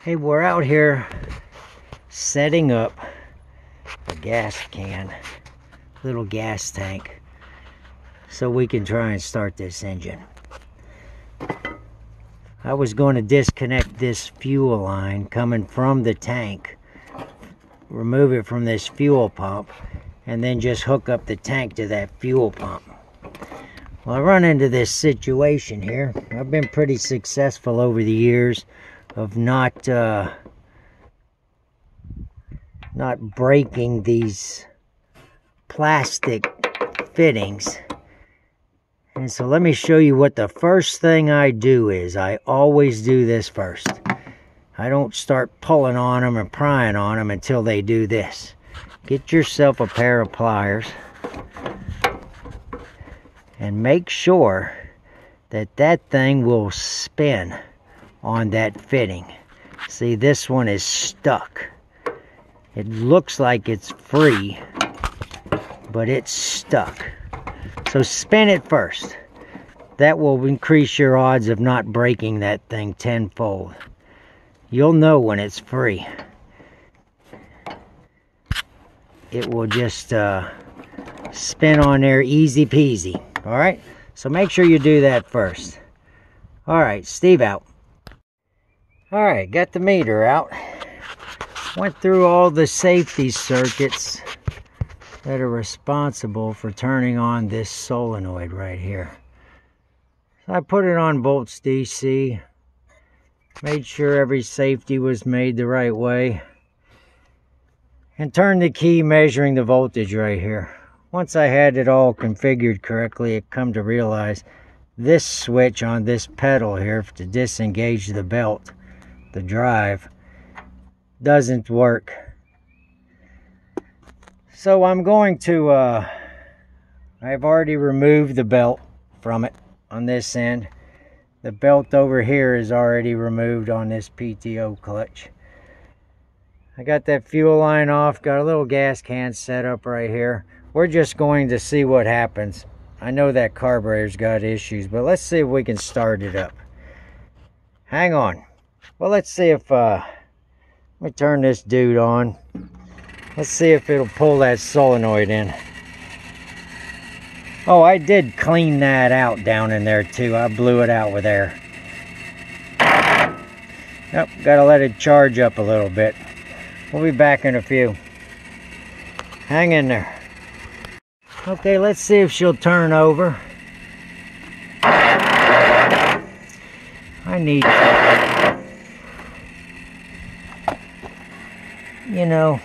Hey, we're out here setting up a gas can, little gas tank, so we can try and start this engine. I was going to disconnect this fuel line coming from the tank, remove it from this fuel pump, and then just hook up the tank to that fuel pump. Well, I run into this situation here. I've been pretty successful over the years of not breaking these plastic fittings. And so let me show you what the first thing I do is. I always do this first. I don't start pulling on them and prying on them until they do this. Get yourself a pair of pliers and make sure that that thing will spin on that fitting. See, this one is stuck. It looks like it's free, but it's stuck. So spin it first. That will increase your odds of not breaking that thing tenfold. You'll know when it's free. It will just spin on there easy peasy. Alright, so make sure you do that first. Alright, Steve out. Alright, got the meter out. Went through all the safety circuits that are responsible for turning on this solenoid right here. So I put it on volts DC. Made sure every safety was made the right way. And turned the key measuring the voltage right here. Once I had it all configured correctly, I come to realize this switch on this pedal here to disengage the belt, the drive, doesn't work. So I'm going to, I've already removed the belt from it on this end. The belt over here is already removed on this PTO clutch. I got that fuel line off, got a little gas can set up right here. We're just going to see what happens. I know that carburetor's got issues, but let's see if we can start it up. Hang on. Well, let's see if, let me turn this dude on. Let's see if it'll pull that solenoid in. Oh, I did clean that out down in there too. I blew it out with air. Yep, gotta let it charge up a little bit. We'll be back in a few. Hang in there. Okay, let's see if she'll turn over. I need, you know,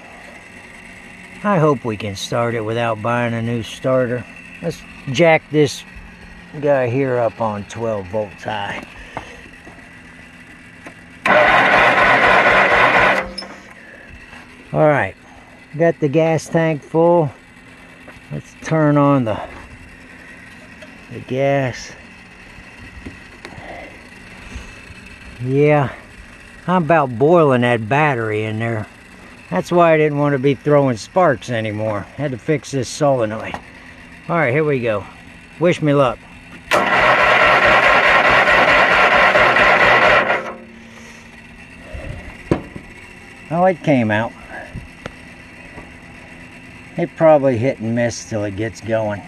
I hope we can start it without buying a new starter. Let's jack this guy here up on 12 volts high. All right, got the gas tank full. Let's turn on the gas. Yeah, I'm about boiling that battery in there. That's why I didn't want to be throwing sparks anymore. Had to fix this solenoid. All right, here we go. Wish me luck. Oh, it came out. It probably hit and miss till it gets going.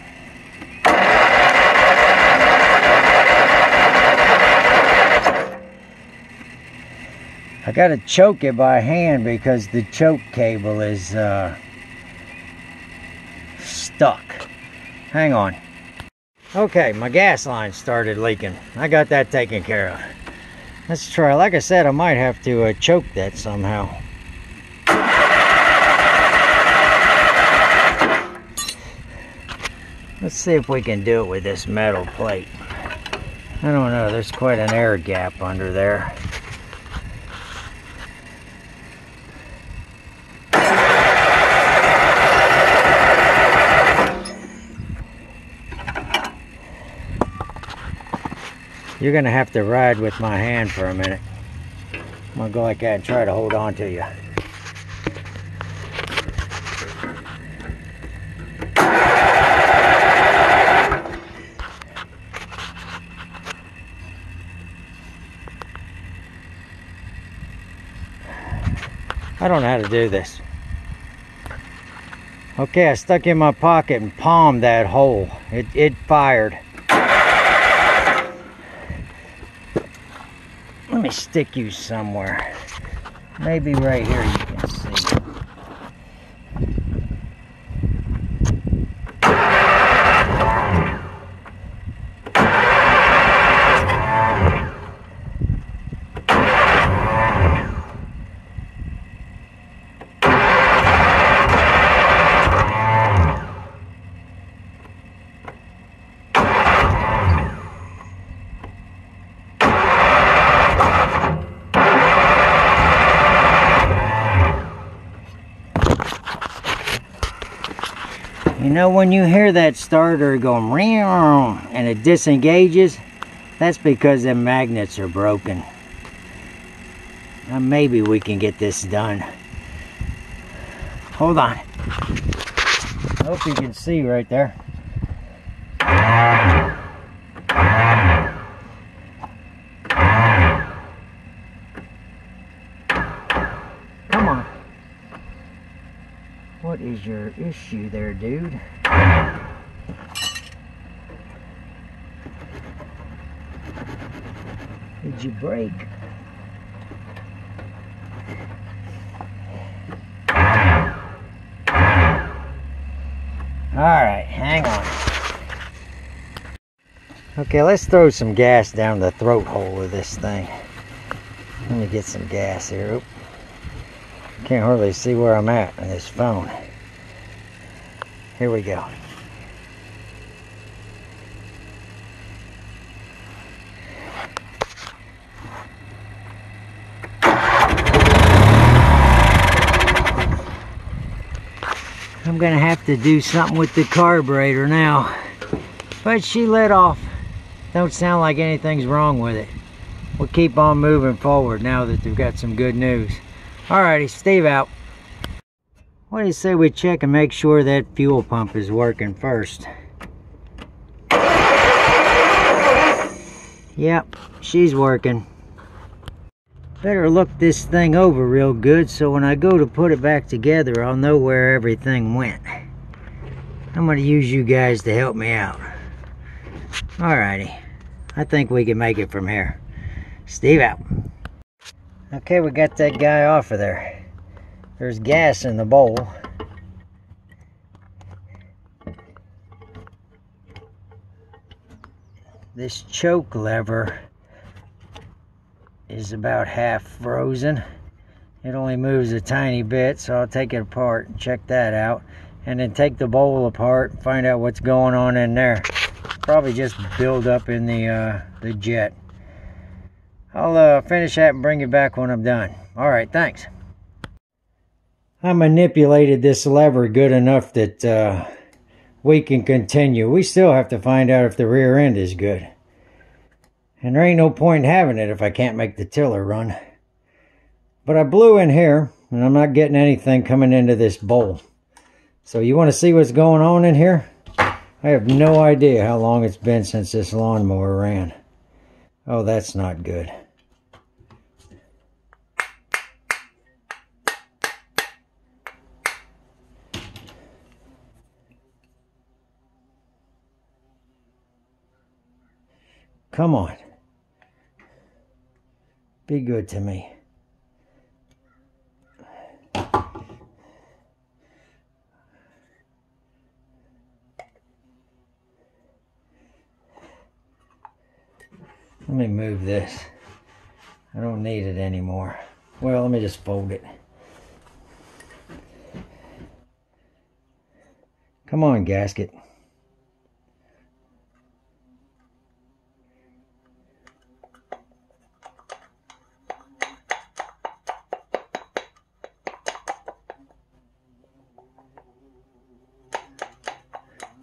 I gotta choke it by hand because the choke cable is stuck. Hang on. Okay, my gas line started leaking. I got that taken care of. Let's try. Like I said, I might have to choke that somehow. Let's see if we can do it with this metal plate. I don't know, there's quite an air gap under there. You're gonna have to ride with my hand for a minute. I'm gonna go like that and try to hold on to you. I don't know how to do this. Okay, I stuck in my pocket and palmed that hole. It fired. Let me stick you somewhere. Maybe right here you can see. You know, when you hear that starter going meow and it disengages, that's because them magnets are broken. Now maybe we can get this done. Hold on. I hope you can see right there. Come on. What is your issue there, dude? Did you break? Alright, hang on. Okay, let's throw some gas down the throat hole of this thing. Let me get some gas here. Oop. Can't hardly see where I'm at on this phone. Here we go. I'm gonna have to do something with the carburetor now. But she lit off. Don't sound like anything's wrong with it. We'll keep on moving forward now that we've got some good news. Alrighty, Steve out. What do you say we check and make sure that fuel pump is working first? Yep, she's working. Better look this thing over real good so when I go to put it back together, I'll know where everything went. I'm going to use you guys to help me out. Alrighty, I think we can make it from here. Steve out. Okay, we got that guy off of there. There's gas in the bowl. This choke lever is about half frozen. It only moves a tiny bit, so I'll take it apart and check that out. And then take the bowl apart and find out what's going on in there. Probably just build up in the jet. I'll finish that and bring you back when I'm done. Alright, thanks. I manipulated this lever good enough that we can continue. We still have to find out if the rear end is good. And there ain't no point in having it if I can't make the tiller run. But I blew in here, and I'm not getting anything coming into this bowl. So you want to see what's going on in here? I have no idea how long it's been since this lawnmower ran. Oh, that's not good. Come on. Be good to me. Let me move this. I don't need it anymore. Well, let me just fold it. Come on, gasket.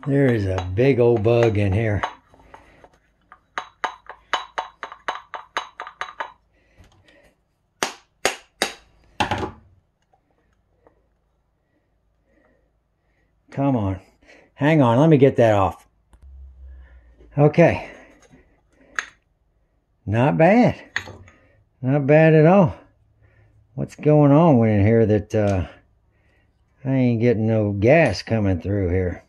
There is a big old bug in here. Come on. Hang on, let me get that off. Okay. Not bad. Not bad at all. What's going on in here that I ain't getting no gas coming through here?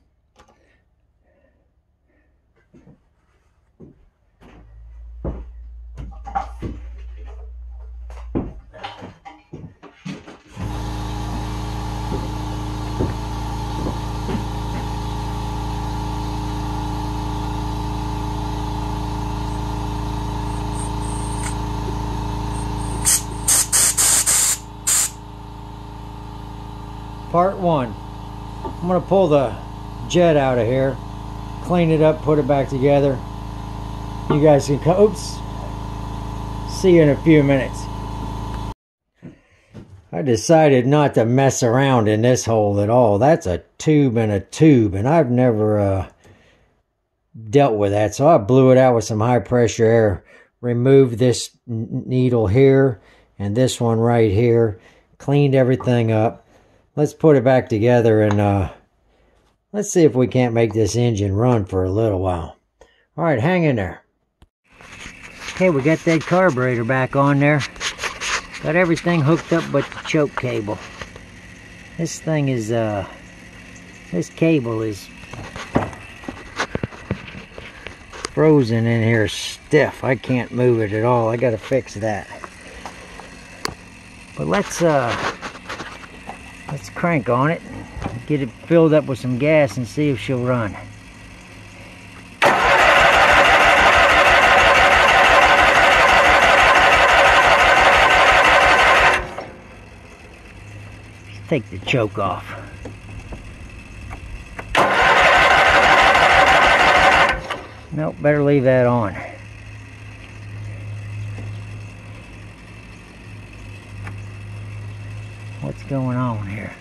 Part one. I'm going to pull the jet out of here, clean it up, put it back together. You guys can come. Oops. See you in a few minutes. I decided not to mess around in this hole at all. That's a tube and a tube, and I've never dealt with that. So I blew it out with some high pressure air. Removed this needle here and this one right here. Cleaned everything up. Let's put it back together and let's see if we can't make this engine run for a little while. All right, hang in there. Okay, we got that carburetor back on there. Got everything hooked up but the choke cable. This thing is, this cable is frozen in here stiff. I can't move it at all. I gotta fix that. But let's crank on it, get it filled up with some gas and see if she'll run. Take the choke off. Nope, better leave that on. What's going on here?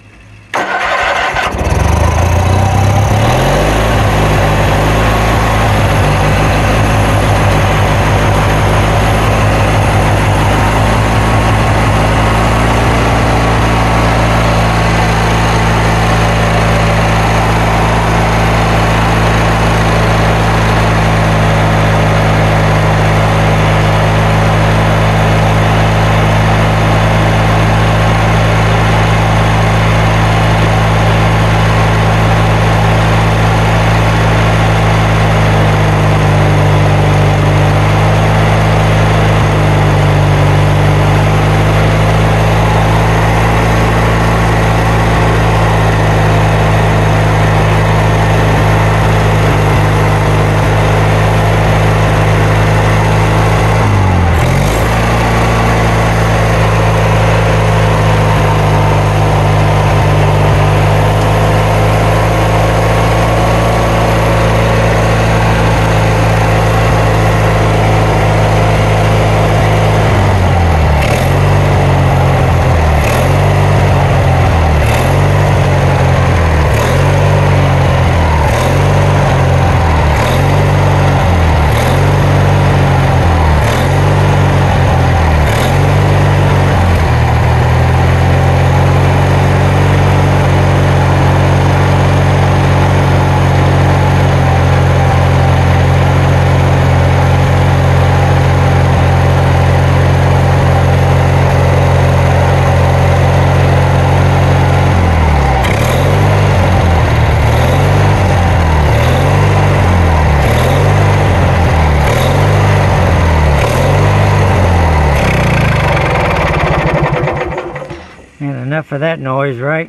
Enough of that noise, right?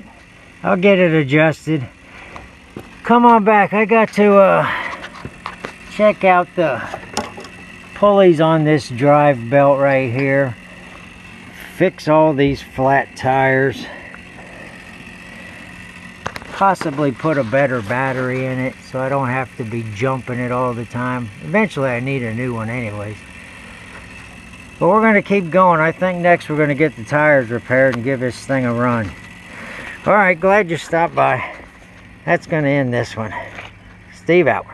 I'll get it adjusted. Come on back. I got to check out the pulleys on this drive belt right here. Fix all these flat tires. Possibly put a better battery in it so I don't have to be jumping it all the time. Eventually I need a new one anyways. But we're going to keep going. I think next we're going to get the tires repaired and give this thing a run. Alright, glad you stopped by. That's going to end this one. Steve out.